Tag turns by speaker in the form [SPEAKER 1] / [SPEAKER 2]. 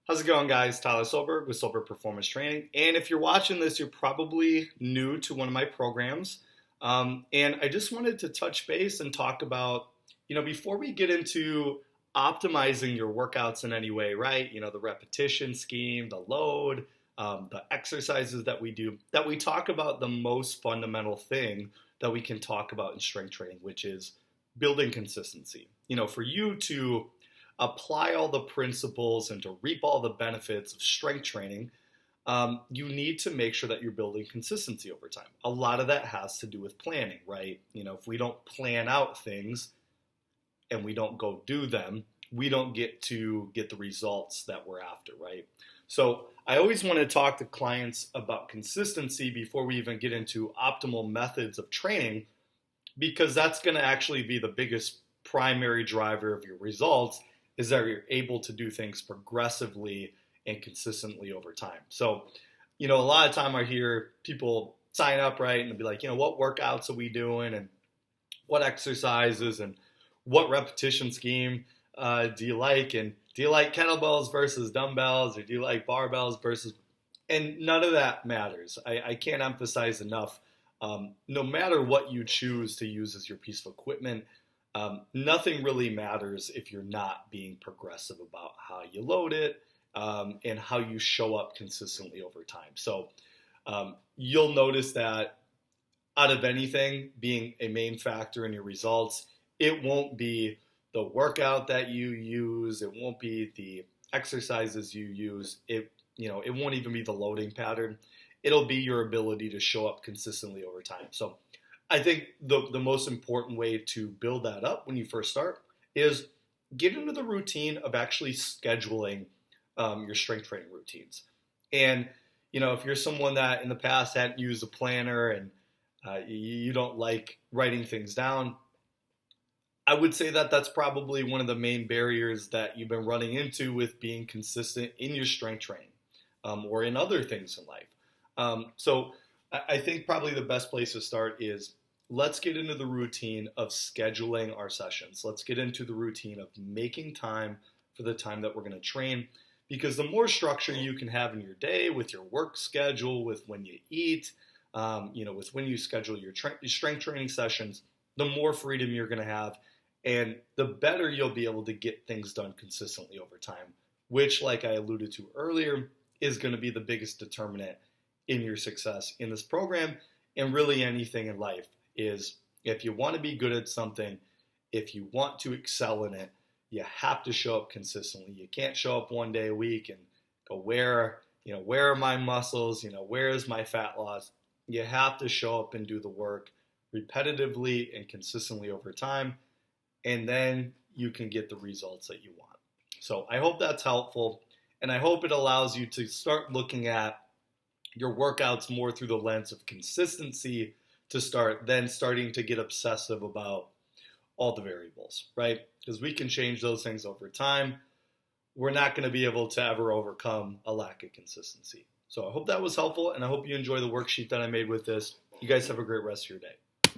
[SPEAKER 1] How's it going, guys? Tyler Solberg with Solberg Performance Training. And if you're watching this, you're probably new to one of my programs. And I just wanted to touch base and talk about, before we get into optimizing your workouts in any way, right? The repetition scheme, the load, the exercises that we do, that we talk about the most fundamental thing that we can talk about in strength training, which is building consistency. For you to apply all the principles and to reap all the benefits of strength training, you need to make sure that you're building consistency over time. A lot of that has to do with planning, right? If we don't plan out things and we don't go do them, we don't get to get the results that we're after, right? So I always want to talk to clients about consistency before we even get into optimal methods of training, because that's going to actually be the biggest primary driver of your results, is that you're able to do things progressively and consistently over time. So, a lot of time I hear people sign up, right, and they'll be like, what workouts are we doing, and what exercises, and what repetition scheme do you like, and do you like kettlebells versus dumbbells, or do you like barbells versus, and none of that matters. I can't emphasize enough, no matter what you choose to use as your piece of equipment, nothing really matters if you're not being progressive about how you load it and how you show up consistently over time. So you'll notice that out of anything being a main factor in your results, it won't be the workout that you use, it won't be the exercises you use, it won't even be the loading pattern. It'll be your ability to show up consistently over time. So I think the most important way to build that up when you first start is get into the routine of actually scheduling your strength training routines. And, if you're someone that in the past hadn't used a planner and you don't like writing things down, I would say that that's probably one of the main barriers that you've been running into with being consistent in your strength training or in other things in life. So I think probably the best place to start is let's get into the routine of scheduling our sessions. Let's get into the routine of making time for the time that we're going to train, because the more structure you can have in your day with your work schedule, with when you eat, with when you schedule your strength training sessions, the more freedom you're going to have and the better you'll be able to get things done consistently over time, which, like I alluded to earlier, is going to be the biggest determinant in your success in this program and really anything in life. Is if you want to be good at something, if you want to excel in it, you have to show up consistently. You can't show up one day a week and go, where are my muscles? Where is my fat loss? You have to show up and do the work repetitively and consistently over time, and then you can get the results that you want. So I hope that's helpful, and I hope it allows you to start looking at your workouts more through the lens of consistency to start, then starting to get obsessive about all the variables, right? Because we can change those things over time. We're not going to be able to ever overcome a lack of consistency. So I hope that was helpful, and I hope you enjoy the worksheet that I made with this. You guys have a great rest of your day.